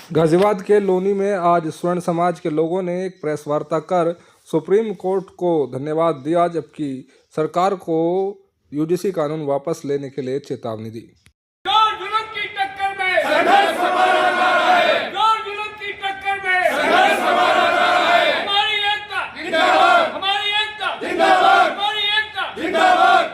गाजियाबाद के लोनी में आज स्वर्ण समाज के लोगों ने एक प्रेस वार्ता कर सुप्रीम कोर्ट को धन्यवाद दिया, जबकि सरकार को यूजीसी कानून वापस लेने के लिए चेतावनी दी। जोर जुल्म की टक्कर में संघर्ष हमारा नारा है। जोर जुल्म की टक्कर में संघर्ष हमारा नारा है। हमारी एकता जिंदाबाद, हमारी एकता जिंदाबाद, हमारी एकता जिंदाबाद।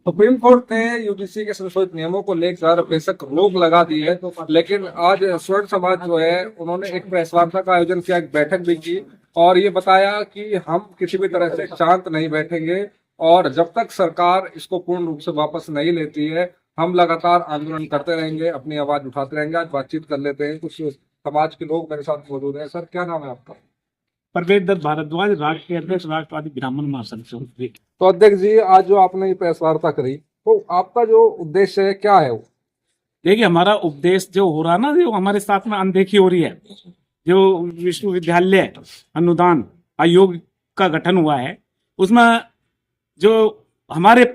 सुप्रीम कोर्ट ने यूजीसी के संशोधित नियमों को लेकर बेशक रोक लगा दी है, लेकिन आज स्वर्ण समाज जो है उन्होंने एक प्रेस वार्ता का आयोजन किया, एक बैठक भी की और ये बताया कि हम किसी भी तरह से शांत नहीं बैठेंगे और जब तक सरकार इसको पूर्ण रूप से वापस नहीं लेती है हम लगातार आंदोलन करते रहेंगे, अपनी आवाज उठाते रहेंगे। आज बातचीत कर लेते हैं, कुछ समाज के लोग मेरे साथ मौजूद हैं। सर, क्या नाम है आपका? प्रवेश दत्त भारद्वाज, राष्ट्र के अध्यक्ष राष्ट्रवादी ब्राह्मण महासंघ से। तो अध्यक्ष जी, आज जो आपने ये प्रेस वार्ता करी, तो आपका जो उद्देश्य है क्या है वो? देखिए, हमारा उपदेश जो हो रहा ना, जो हमारे साथ में अनदेखी हो रही है, जो विश्वविद्यालय अनुदान आयोग का गठन हुआ है, उसमें जो हमारे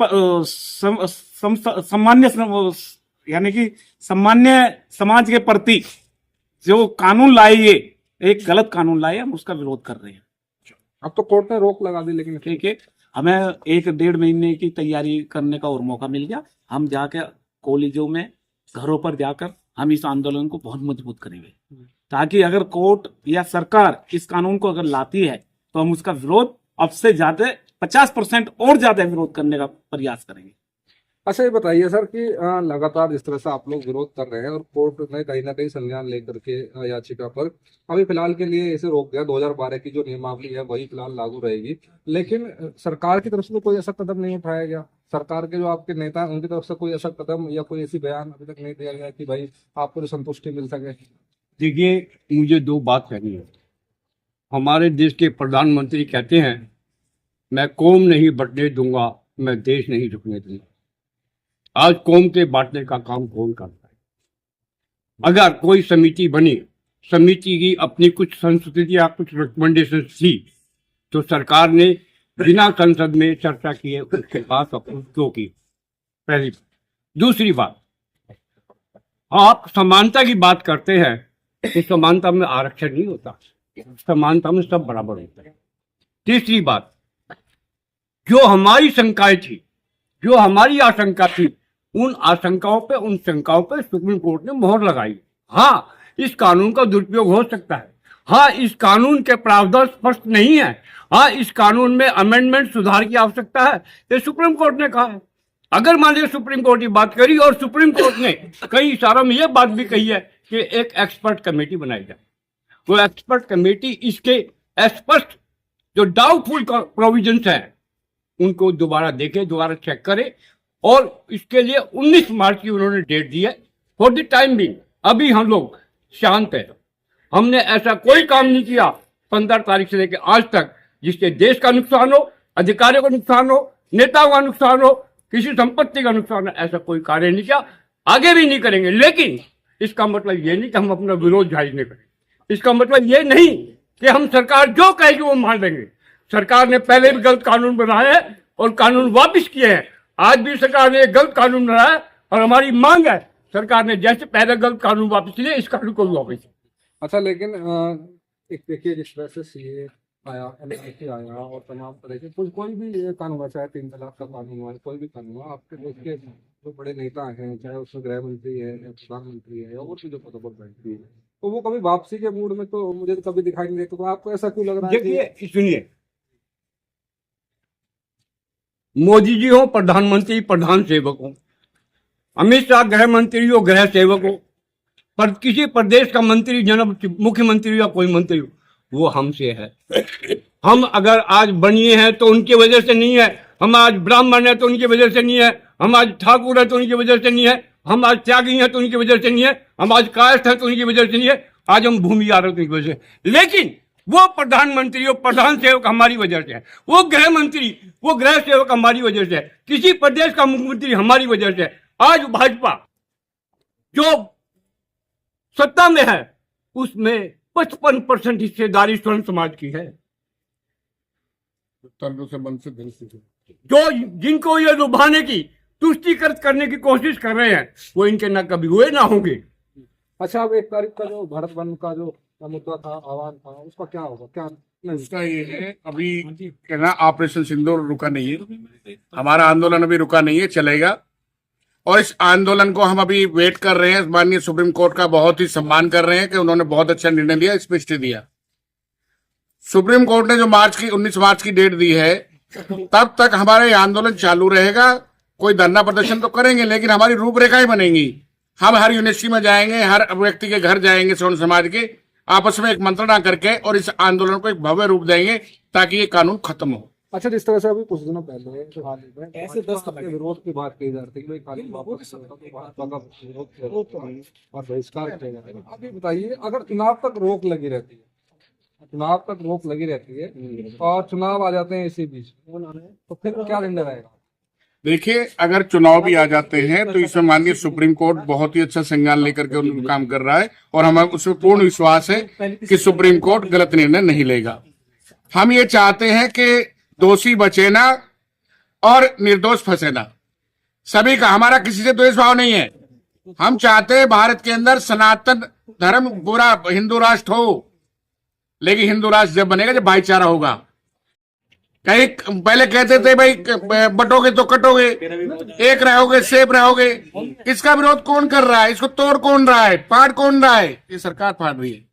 सामान्य यानी कि सामान्य समाज के प्रति जो कानून लाए, ये एक गलत कानून लाए, हम उसका विरोध कर रहे हैं। अब तो कोर्ट ने रोक लगा दी, लेकिन ठीक है, हमें 1-1.5 महीने की तैयारी करने का और मौका मिल गया। हम जाकर कॉलेजों में, घरों पर जाकर हम इस आंदोलन को बहुत मजबूत करेंगे, ताकि अगर कोर्ट या सरकार इस कानून को अगर लाती है तो हम उसका विरोध अब से ज्यादा 50% और ज्यादा विरोध करने का प्रयास करेंगे। अच्छा, ये बताइए सर कि लगातार इस तरह से आप लोग विरोध कर रहे हैं और कोर्ट ने कहीं ना कहीं संज्ञान लेकर के याचिका पर अभी फिलहाल के लिए इसे रोक दिया। 2012 की जो नियमावली है वही फिलहाल लागू रहेगी, लेकिन सरकार की तरफ से कोई ऐसा कदम नहीं उठाया गया। सरकार के जो आपके नेता हैं उनकी तरफ से कोई ऐसा कदम या कोई ऐसी बयान अभी तक नहीं दिया गया कि भाई आपको जो संतुष्टि मिल सके। देखिए, मुझे दो बात कहनी है। हमारे देश के प्रधानमंत्री कहते हैं, मैं कौम नहीं बंटने दूंगा, मैं देश नहीं झुकने दूंगा। आज कौम के बांटने का काम कौन करता है? अगर कोई समिति बनी, समिति की अपनी कुछ संस्कृति या कुछ रिकमेंडेशन थी, तो सरकार ने बिना संसद में चर्चा किए उसके पास अप्रूव क्यों की? पहली बात। दूसरी बात, आप समानता की बात करते हैं तो समानता में आरक्षण नहीं होता, समानता में सब बराबर होता है। तीसरी बात, जो हमारी शंकाएं थी, जो हमारी आशंका थी, उन आशंकाओं पे, उन शंकाओं पे सुप्रीम कोर्ट ने मोहर लगाई। हाँ, इस कानून का दुरुपयोग हो सकता है। हाँ, इस कानून के प्रावधान स्पष्ट नहीं है। हाँ, इस कानून में अमेंडमेंट, सुधार की आवश्यकता है, ये सुप्रीम कोर्ट ने कहा है। अगर मान लीजिए सुप्रीम कोर्ट की बात करी और सुप्रीम कोर्ट ने कई इशारों में यह बात भी कही है कि एक एक्सपर्ट कमेटी बनाई जाए, वो एक्सपर्ट कमेटी इसके स्पष्ट जो डाउटफुल प्रोविजंस हैं उनको दोबारा देखे, दोबारा चेक करे, और इसके लिए 19 मार्च की उन्होंने डेट दी है। फॉर द टाइम भी अभी हम लोग शांत है। हमने ऐसा कोई काम नहीं किया 15 तारीख से लेकर आज तक जिससे देश का नुकसान हो, अधिकारियों का नुकसान हो, नेताओं का नुकसान हो, किसी संपत्ति का नुकसान हो। ऐसा कोई कार्य नहीं किया, आगे भी नहीं करेंगे। लेकिन इसका मतलब ये नहीं कि हम अपना विरोध जाहिर नहीं करें। इसका मतलब ये नहीं कि हम सरकार जो कहेगी वो मान लेंगे। सरकार ने पहले भी गलत कानून बनाए हैं और कानून वापस किए हैं। आज भी सरकार ने एक गलत कानून बनाया और हमारी मांग है सरकार ने जैसे पहले गलत कानून वापस लिए, इस कानून को भी वापस। अच्छा, लेकिन एक देखिए, जिस तरह से सीए आया, एनआरसी आया और तमाम तरह के कोई भी कानून हुआ, चाहे 3 तलाक का कानून हुआ, कोई भी कानून हुआ, आपके देश के जो बड़े नेता हैं, चाहे उसमें गृह मंत्री है, प्रधानमंत्री है और भी जो पदों पर बैठती है, तो वो कभी वापसी के मूड में तो मुझे तो कभी दिखाई नहीं देते। तो आपको ऐसा क्यों लग रहा है? देखिए, सुनिए, मोदी जी हो प्रधानमंत्री, प्रधान सेवक हो, अमित शाह गृह मंत्री हो, गृह सेवक हो, पर किसी प्रदेश का मंत्री, जन मुख्यमंत्री या कोई मंत्री हो, वो हमसे है। हम अगर आज बनिए हैं तो उनकी वजह से नहीं है, हम आज ब्राह्मण है तो उनकी वजह से नहीं है, हम आज ठाकुर है तो उनकी वजह से नहीं है, हम आज त्यागी हैं तो उनकी वजह से नहीं है, हम आज कायस्थ हैं तो उनकी वजह से नहीं है, आज हम भूमिहार हैं तो उनकी वजह से। लेकिन वो प्रधानमंत्री, वो प्रधान सेवक हमारी वजह से है, वो गृह मंत्री, वो गृह सेवक हमारी वजह से है, किसी प्रदेश का मुख्यमंत्री हमारी वजह से है। आज भाजपा जो सत्ता में है उसमें 55% हिस्सेदारी स्वर्ण समाज की है। जो जिनको ये लुभाने की, तुष्टीकृत करने की कोशिश कर रहे हैं, वो इनके ना कभी हुए ना होंगे। अच्छा, अब 1 तारीख का जो भारत बंद का जो मुद्दा था, आह्वान था, उसका क्या होगा? क्या नहीं? उसका ये है, अभी कहना ऑपरेशन सिंदूर रुका नहीं है, हमारा आंदोलन अभी रुका नहीं है, चलेगा। और इस आंदोलन को हम अभी वेट कर रहे हैं। माननीय सुप्रीम कोर्ट का बहुत ही सम्मान कर रहे हैं कि उन्होंने बहुत अच्छा निर्णय लिया, इस पे स्टे दिया। सुप्रीम कोर्ट ने जो 19 मार्च की डेट दी है, तब तक हमारा ये आंदोलन चालू रहेगा। कोई धरना प्रदर्शन तो करेंगे, लेकिन हमारी रूपरेखाएं बनेंगी। हम हर यूनिवर्सिटी में जाएंगे, हर व्यक्ति के घर जाएंगे, स्वर्ण समाज के, आपस में एक मंत्रणा करके और इस आंदोलन को एक भव्य रूप देंगे ताकि ये कानून खत्म हो। अच्छा, जिस तरह से अभी कुछ दिनों पहले जो हाल ही में ऐसे 10 के विरोध की बात की जा रही थी कि भाई कानून वापस भाजपा का विरोध और बहिष्कार किया जाएगा। अभी बताइए, अगर चुनाव तक रोक लगी रहती है, और चुनाव आ जाते हैं इसी बीच, तो फिर क्या निर्णय रहेगा? देखिए, अगर चुनाव भी आ जाते हैं तो इसमें माननीय सुप्रीम कोर्ट बहुत ही अच्छा संज्ञान लेकर के उनका काम कर रहा है, और हमें उसमें पूर्ण विश्वास है कि सुप्रीम कोर्ट गलत निर्णय नहीं लेगा। हम ये चाहते हैं कि दोषी बचे ना और निर्दोष फंसे ना। सभी का, हमारा किसी से द्वेष भाव नहीं है। हम चाहते हैं भारत के अंदर सनातन धर्म पूरा हिंदू राष्ट्र हो, लेकिन हिंदू राष्ट्र जब बनेगा जब भाईचारा होगा। कहीं पहले कहते थे भाई बटोगे तो कटोगे, एक रहोगे सेब रहोगे। इसका विरोध कौन कर रहा है? इसको तोड़ कौन रहा है? फाड़ कौन रहा है? ये सरकार फाड़ रही है।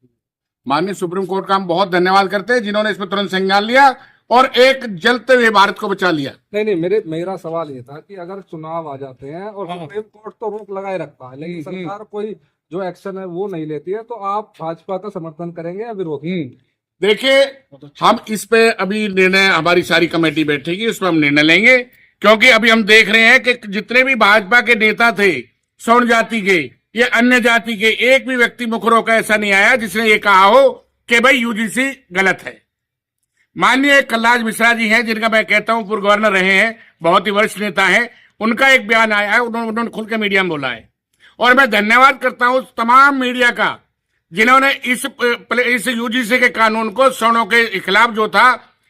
माननीय सुप्रीम कोर्ट का हम बहुत धन्यवाद करते हैं, जिन्होंने इसमें तुरंत संज्ञान लिया और एक जलते हुए भारत को बचा लिया। नहीं, मेरा सवाल ये था कि अगर चुनाव आ जाते हैं और सुप्रीम कोर्ट तो रोक लगाए रखता है, लेकिन सरकार कोई जो एक्शन है वो नहीं लेती है, तो आप भाजपा का समर्थन करेंगे या विरोध? देखिए, हम इस पे अभी निर्णय, हमारी सारी कमेटी बैठेगी, उसमें हम निर्णय लेंगे। क्योंकि अभी हम देख रहे हैं कि जितने भी भाजपा के नेता थे, स्वर्ण जाति के या अन्य जाति के, एक भी व्यक्ति मुखर होकर ऐसा नहीं आया जिसने ये कहा हो कि भाई यूजीसी गलत है। माननीय कलराज मिश्रा जी हैं, जिनका मैं कहता हूं पूर्व गवर्नर रहे हैं, बहुत ही वरिष्ठ नेता है, उनका एक बयान आया है, उन्होंने खुल के मीडिया में बोला है। और मैं धन्यवाद करता हूं तमाम मीडिया का, जिन्होंने इस यूजीसी के कानून को सवर्णों के खिलाफ जो था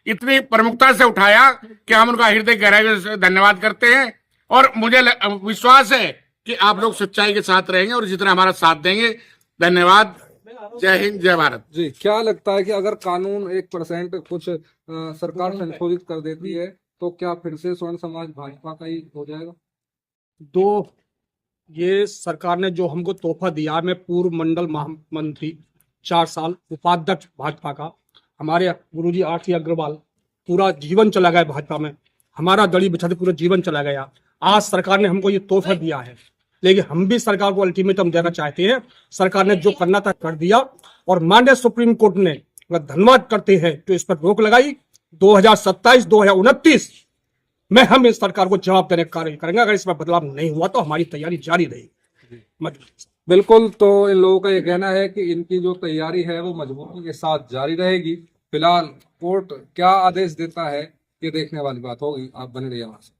इतनी प्रमुखता से उठाया कि हम उनका हृदय गहराई से धन्यवाद करते हैं। और मुझे विश्वास है कि आप लोग सच्चाई के साथ रहेंगे और इसी तरह हमारा साथ देंगे। धन्यवाद। जय हिंद, जय भारत। जी, क्या लगता है कि अगर कानून 1% कुछ सरकार संशोधित कर देती है, तो क्या फिर से स्वर्ण समाज भाजपा का ही हो जाएगा? ये सरकार ने जो हमको तोहफा दिया, मैं पूर्व मंडल महामंत्री 4 साल, उपाध्यक्ष भाजपा का, हमारे गुरुजी आरती अग्रवाल पूरा जीवन चला गया भाजपा में, हमारा दड़ी बिछाते पूरा जीवन चला गया। आज सरकार ने हमको ये तोहफा दिया है, लेकिन हम भी सरकार को अल्टीमेटम देना चाहते हैं। सरकार ने जो करना था कर दिया, और माननीय सुप्रीम कोर्ट ने धन्यवाद करते हैं तो इस पर रोक लगाई। 2027-2029 में हम इस सरकार को जवाब देने का कार्य करेंगे। अगर इसमें बदलाव नहीं हुआ तो हमारी तैयारी जारी रहेगी। बिल्कुल, तो इन लोगों का ये कहना है कि इनकी जो तैयारी है वो मजबूती के साथ जारी रहेगी। फिलहाल कोर्ट क्या आदेश देता है, ये देखने वाली बात होगी। आप बने रहिए हमारे साथ।